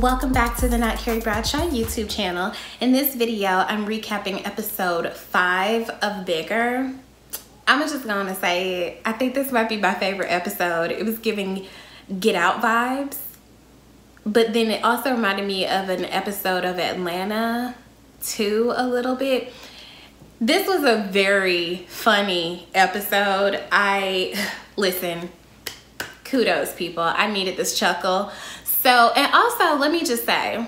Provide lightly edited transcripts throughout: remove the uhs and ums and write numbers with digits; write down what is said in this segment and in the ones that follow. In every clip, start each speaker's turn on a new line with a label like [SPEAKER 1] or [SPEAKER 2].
[SPEAKER 1] Welcome back to the Not Carrie Bradshaw YouTube channel. In this video, I'm recapping episode 5 of Bigger. I'm just gonna say, I think this might be my favorite episode. It was giving Get Out vibes, but then it also reminded me of an episode of Atlanta too, a little bit. This was a very funny episode. Listen, kudos people, I needed this chuckle. So, and also let me just say,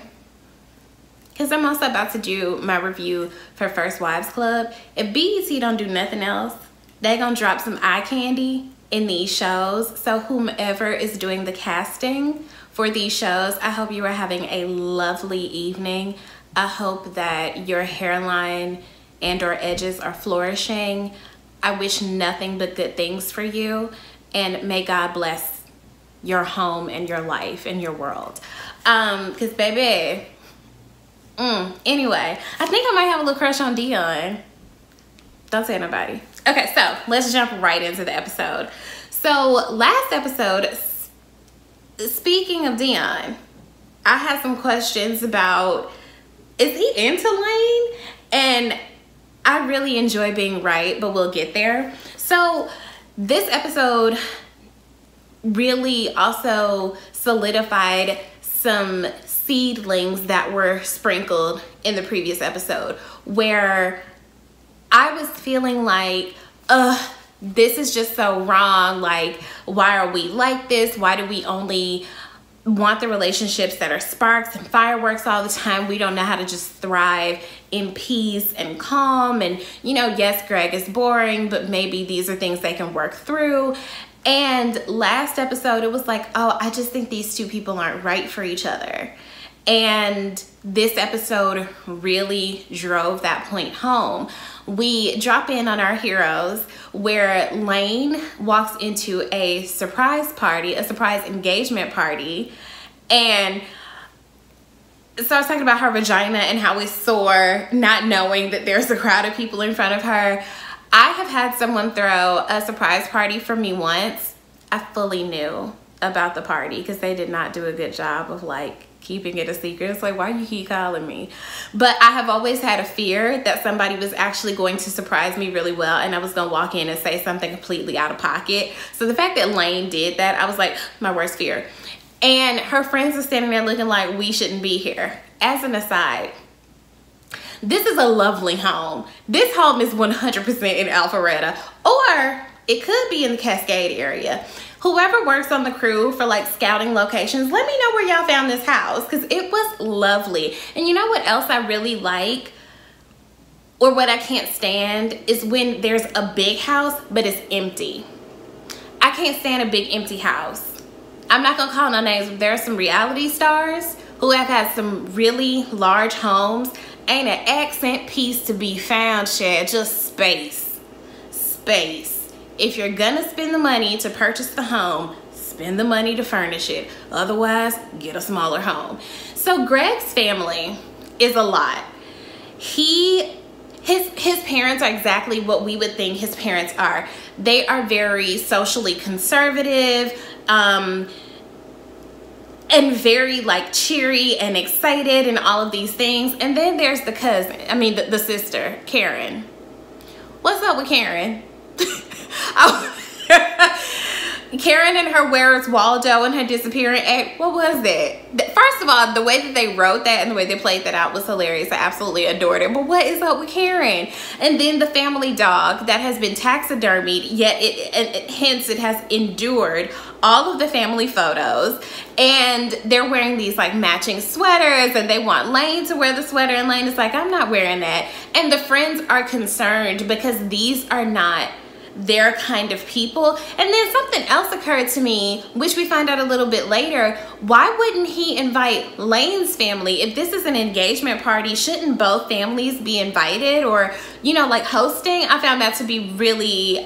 [SPEAKER 1] because I'm also about to do my review for First Wives Club, if BET don't do nothing else, they gonna drop some eye candy in these shows. So whomever is doing the casting for these shows, I hope you are having a lovely evening. I hope that your hairline and or edges are flourishing. I wish nothing but good things for you, and may God bless your home and your life and your world. Cause baby, anyway, I think I might have a little crush on Dion. Don't say nobody. Okay, so let's jump right into the episode. So last episode, speaking of Dion, I had some questions about, is he into Lane? And I really enjoy being right, but we'll get there. So this episode really also solidified some seedlings that were sprinkled in the previous episode, where I was feeling like, this is just so wrong. Like, why are we like this? Why do we only want the relationships that are sparks and fireworks all the time? We don't know how to just thrive in peace and calm. And, you know, yes, Greg is boring, but maybe these are things they can work through. And last episode, it was like, oh, I just think these two people aren't right for each other. And this episode really drove that point home. We drop in on our heroes where Lane walks into a surprise party, a surprise engagement party, and starts talking about her vagina and how it's sore, not knowing that there's a crowd of people in front of her. I have had someone throw a surprise party for me once. I fully knew about the party because they did not do a good job of like keeping it a secret. It's like, why do you keep calling me? But I have always had a fear that somebody was actually going to surprise me really well and I was gonna walk in and say something completely out of pocket. So the fact that Lane did that, I was like, my worst fear. And her friends are standing there looking like we shouldn't be here. As an aside, this is a lovely home. This home is 100% in Alpharetta, or it could be in the Cascade area. Whoever works on the crew for like scouting locations, let me know where y'all found this house, because it was lovely. And you know what else I really like, or what I can't stand, is when there's a big house but it's empty. I can't stand a big empty house. I'm not gonna call no names, but there are some reality stars who have had some really large homes. Ain't an accent piece to be found, Chad. Just space. Space. If you're gonna spend the money to purchase the home, spend the money to furnish it. Otherwise, get a smaller home. So Greg's family is a lot. His parents are exactly what we would think his parents are. They are very socially conservative, and very like cheery and excited and all of these things. And then there's the cousin, the sister, Karen. What's up with Karen? Karen and her Where's Waldo and her disappearing act. What was that? First of all, the way that they wrote that and the way they played that out was hilarious. I absolutely adored it. But what is up with Karen? And then the family dog that has been taxidermied, yet hence it has endured all of the family photos. And they're wearing these like matching sweaters, and they want Lane to wear the sweater, and Lane is like, I'm not wearing that. And the friends are concerned because these are not their kind of people. And then something else occurred to me, which we find out a little bit later. Why wouldn't he invite Lane's family? If this is an engagement party, shouldn't both families be invited, or, you know, like hosting? I found that to be really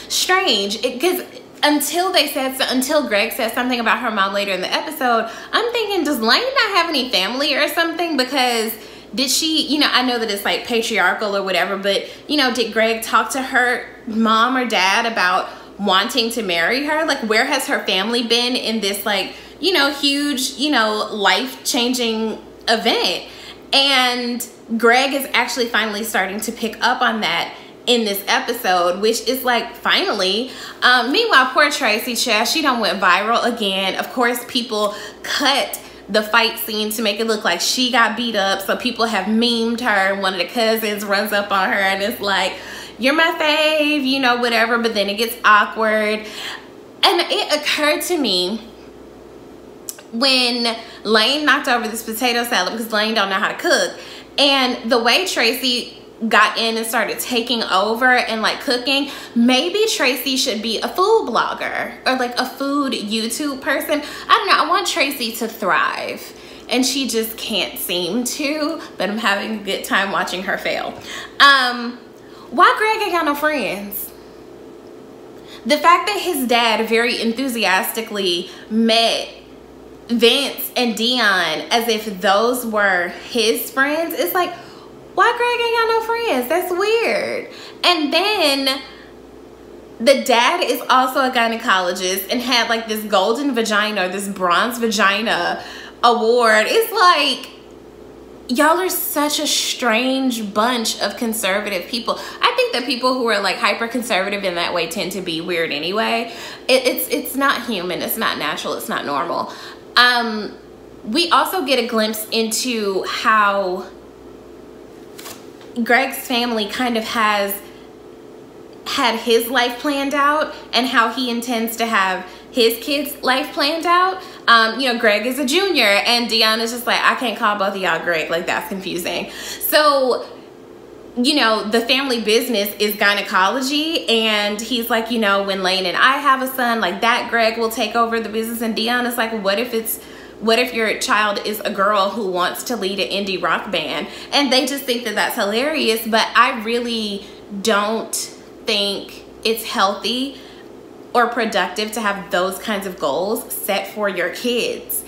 [SPEAKER 1] strange, because until Greg said something about her mom later in the episode, I'm thinking, does Lane not have any family or something? Because did she, you know, I know that it's like patriarchal or whatever, but, you know, did Greg talk to her mom or dad about wanting to marry her? Like, where has her family been in this like you know, huge, you know, life-changing event. And Greg is actually finally starting to pick up on that in this episode, which is like, finally. Meanwhile, poor Tracy, she done went viral again. Of course, people cut the fight scene to make it look like she got beat up, so people have memed her. One of the cousins runs up on her and it's like, you're my fave, you know, whatever. But then it gets awkward. And it occurred to me when Lane knocked over this potato salad, because Lane don't know how to cook, and the way Tracy got in and started taking over and like cooking, maybe Tracy should be a food blogger or like a food YouTube person. I don't know. I want Tracy to thrive, and she just can't seem to, but I'm having a good time watching her fail. Why Greg ain't got no friends? The fact that his dad very enthusiastically met Vince and Dion as if those were his friends, it's like, why Greg ain't got no friends? That's weird. And then the dad is also a gynecologist and had like this golden vagina, this bronze vagina award. It's like, y'all are such a strange bunch of conservative people. I think that people who are like hyper conservative in that way tend to be weird anyway. It's not human, it's not natural, it's not normal. We also get a glimpse into how Greg's family kind of has had his life planned out and how he intends to have his kids' life planned out. You know, Greg is a junior and Dion is just like, I can't call both of y'all Greg. Like, that's confusing. So, you know, the family business is gynecology, and he's like, you know, when Lane and I have a son, like that Greg will take over the business. And Dion is like, what if your child is a girl who wants to lead an indie rock band? And they just think that that's hilarious, but I really don't think it's healthy or productive to have those kinds of goals set for your kids.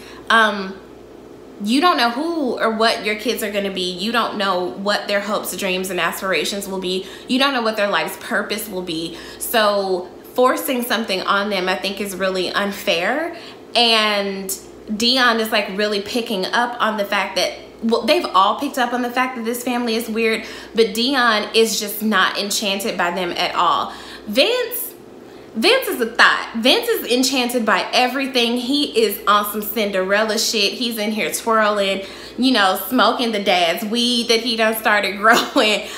[SPEAKER 1] You don't know who or what your kids are going to be. You don't know what their hopes, dreams, and aspirations will be. You don't know what their life's purpose will be. So forcing something on them, I think, is really unfair. And Dion is like really picking up on the fact that, well, they've all picked up on the fact that this family is weird, but Dion is just not enchanted by them at all. Vince is a thought. Vince is enchanted by everything. He is on some Cinderella shit. He's in here twirling, you know, smoking the dad's weed that he done started growing.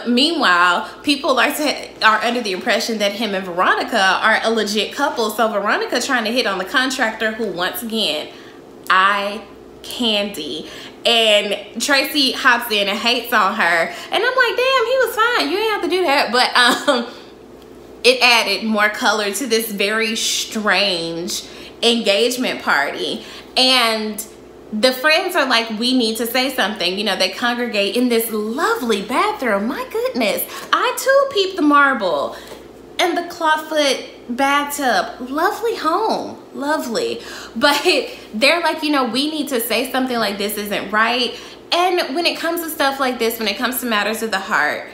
[SPEAKER 1] Meanwhile, people are under the impression that him and Veronica are a legit couple. So Veronica trying to hit on the contractor who, once again, eye candy. And Tracy hops in and hates on her. And I'm like, damn, he was fine. You ain't have to do that. But it added more color to this very strange engagement party. And the friends are like, we need to say something. You know, they congregate in this lovely bathroom. My goodness. I too peeped the marble and the clawfoot bathtub. Lovely home. Lovely. But they're like, you know, we need to say something like this isn't right. And when it comes to stuff like this, when it comes to matters of the heart,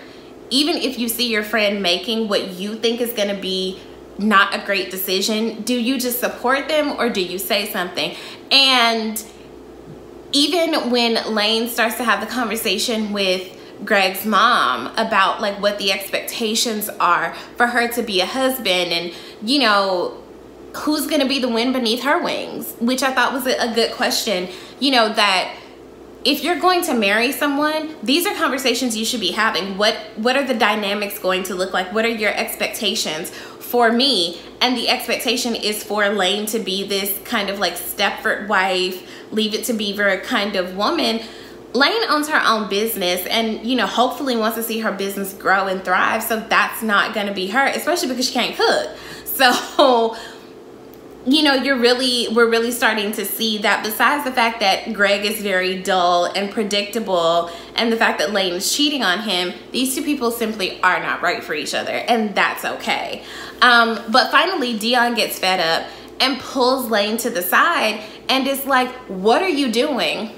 [SPEAKER 1] even if you see your friend making what you think is going to be not a great decision, do you just support them or do you say something? And even when Lane starts to have the conversation with Greg's mom about like what the expectations are for her to be a husband, and, you know, who's going to be the wind beneath her wings, which I thought was a good question. You know, that if you're going to marry someone, these are conversations you should be having. What are the dynamics going to look like? What are your expectations? For me, and the expectation is for Lane to be this kind of like Stepford wife, Leave It to Beaver kind of woman. Lane owns her own business and, you know, hopefully wants to see her business grow and thrive. So that's not going to be her, especially because she can't cook. So, you know, we're really starting to see that besides the fact that Greg is very dull and predictable, and the fact that Lane is cheating on him, these two people simply are not right for each other, and that's okay. But finally, Dion gets fed up and pulls Lane to the side and is like, what are you doing?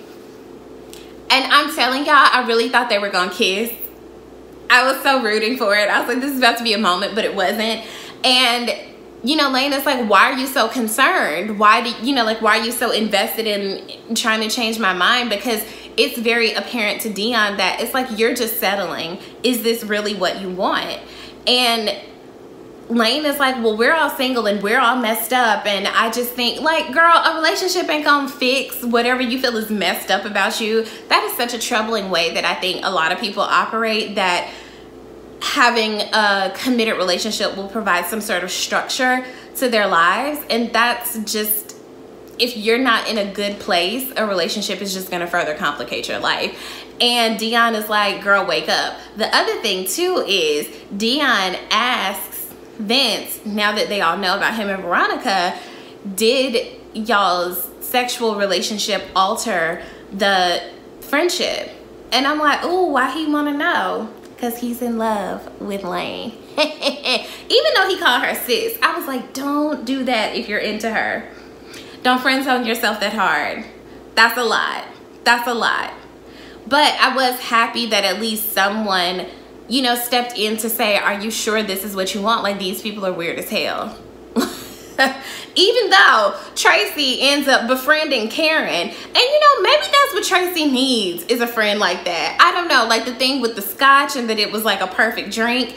[SPEAKER 1] And I'm telling y'all, I really thought they were gonna kiss. I was so rooting for it. I was like, this is about to be a moment, but it wasn't. And you know, Lane is like, why are you so concerned? Why do you know, like, why are you so invested in trying to change my mind? Because it's very apparent to Dion that it's like, you're just settling. Is this really what you want? And Lane is like, well, we're all single and we're all messed up. And I just think, like, girl, a relationship ain't gonna fix whatever you feel is messed up about you. That is such a troubling way that I think a lot of people operate, that having a committed relationship will provide some sort of structure to their lives. And that's just, if you're not in a good place, a relationship is just gonna further complicate your life. And Dion is like, girl, wake up. The other thing too is Dion asks Vince, now that they all know about him and Veronica, did y'all's sexual relationship alter the friendship? And I'm like, oh, why he wanna know? Because he's in love with Lane. Even though he called her sis, I was like, don't do that if you're into her. Don't friend zone yourself that hard. That's a lot. That's a lot. But I was happy that at least someone, you know, stepped in to say, are you sure this is what you want? Like, these people are weird as hell. Even though Tracy ends up befriending Karen. And, you know, maybe that's what Tracy needs, is a friend like that. I don't know. Like, the thing with the scotch and that it was like a perfect drink.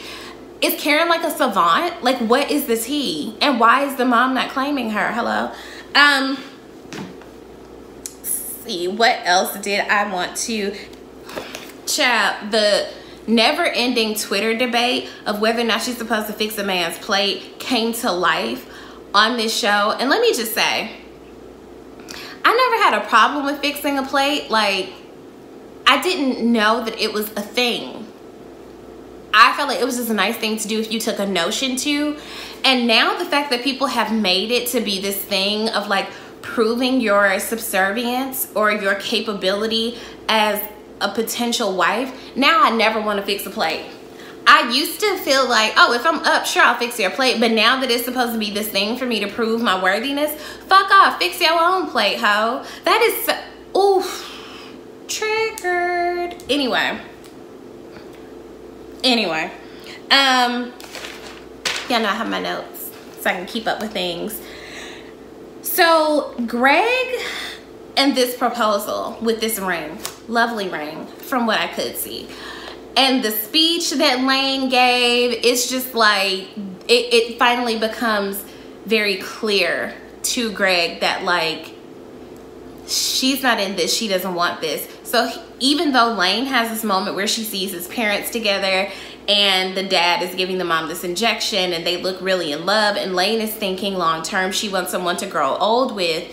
[SPEAKER 1] Is Karen like a savant? Like, what is this tea? And why is the mom not claiming her? Hello? See, what else did I want to chat? The never-ending Twitter debate of whether or not she's supposed to fix a man's plate came to life on this show. And let me just say, I never had a problem with fixing a plate. Like, I didn't know that it was a thing. I felt like it was just a nice thing to do if you took a notion to. And now the fact that people have made it to be this thing of like proving your subservience or your capability as a potential wife, now I never want to fix a plate. I used to feel like, oh, if I'm up, sure, I'll fix your plate. But now that it's supposed to be this thing for me to prove my worthiness, fuck off, fix your own plate, ho. That is so, oof, triggered. Anyway, y'all know I have my notes so I can keep up with things. So Greg and this proposal with this ring, lovely ring from what I could see, and the speech that Lane gave, it's just like, it finally becomes very clear to Greg that like, she's not in this, she doesn't want this. So even though Lane has this moment where she sees his parents together and the dad is giving the mom this injection and they look really in love, and Lane is thinking long term, she wants someone to grow old with,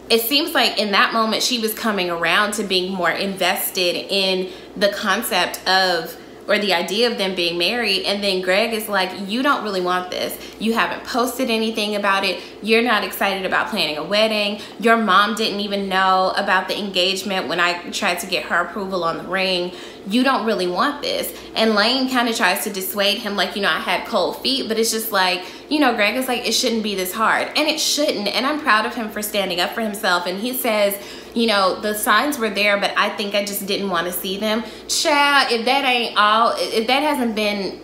[SPEAKER 1] it seems like in that moment she was coming around to being more invested in the concept of, or the idea of them being married. And then Greg is like, you don't really want this. You haven't posted anything about it. You're not excited about planning a wedding. Your mom didn't even know about the engagement when I tried to get her approval on the ring. You don't really want this. And Lane kind of tries to dissuade him, like, you know, I had cold feet, but it's just like, you know, Greg is like, it shouldn't be this hard. And it shouldn't. And I'm proud of him for standing up for himself. And he says, you know, the signs were there, but I think I just didn't want to see them. Child, if that ain't all, if that hasn't been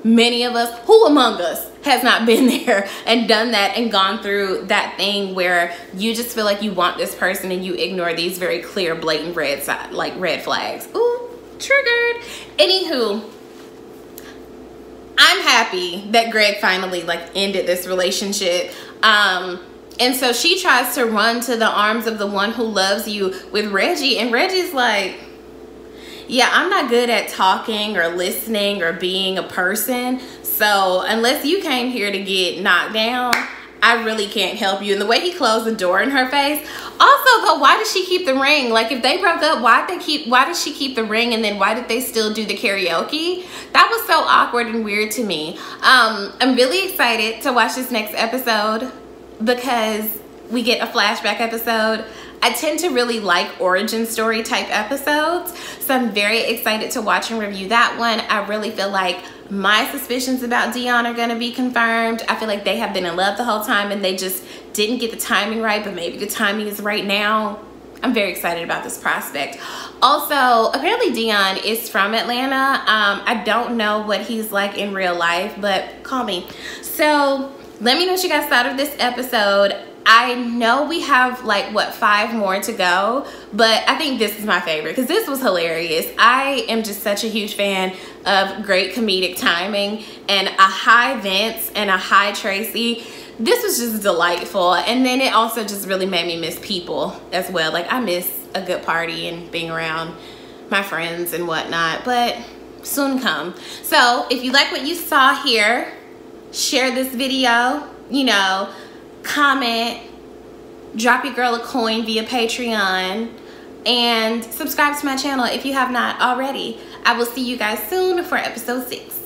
[SPEAKER 1] many of us, who among us has not been there and done that and gone through that thing where you just feel like you want this person and you ignore these very clear, blatant red flags. Ooh, triggered. Anywho, I'm happy that Greg finally like ended this relationship. And so she tries to run to the arms of the one who loves you with Reggie, and Reggie's like, yeah, I'm not good at talking or listening or being a person. So unless you came here to get knocked down, I really can't help you. And the way he closed the door in her face. Also though, why did she keep the ring? Like, if they broke up, why did she keep the ring? And then why did they still do the karaoke? That was so awkward and weird to me. I'm really excited to watch this next episode because we get a flashback episode. I tend to really like origin story type episodes, so I'm very excited to watch and review that one. I really feel like my suspicions about Dion are gonna be confirmed. I feel like they have been in love the whole time and they just didn't get the timing right, but maybe the timing is right now. I'm very excited about this prospect. Also, apparently Dion is from Atlanta. I don't know what he's like in real life, but call me. So Let me know what you guys thought of this episode. I know we have like, what, 5 more to go, but I think this is my favorite because this was hilarious. I am just such a huge fan of great comedic timing, and a high Vince and a high Tracy. This was just delightful. And then it also just really made me miss people as well. Like, I miss a good party and being around my friends and whatnot, but soon come. So if you like what you saw here, share this video, you know, comment, drop your girl a coin via Patreon, and subscribe to my channel if you have not already. I will see you guys soon for episode 6.